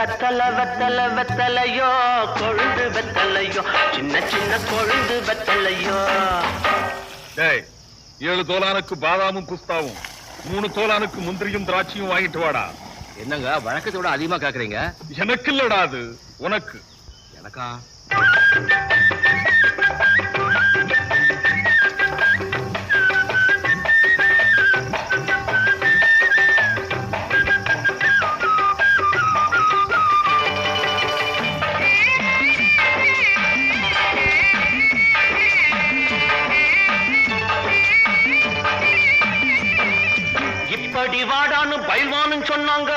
கத்தல வெத்தல வெத்தலையோ கொழுந்து வெத்தலையோ சின்ன சின்ன கொழுந்து வெத்தலையோ. 7 தோலானுக்கு பாதாமும் குஸ்தாவும் 3 தோலானுக்கு முந்திரியும் திராட்சையும் வாங்கிட்டு வாடா. என்னங்க வழக்கத்தை விட அதிகமா கேக்குறீங்க? எனக்கு இல்லடா, அது உனக்கு. எனக்கா? இப்படி வாடான்னு பயில்வான்னு சொன்னாங்க.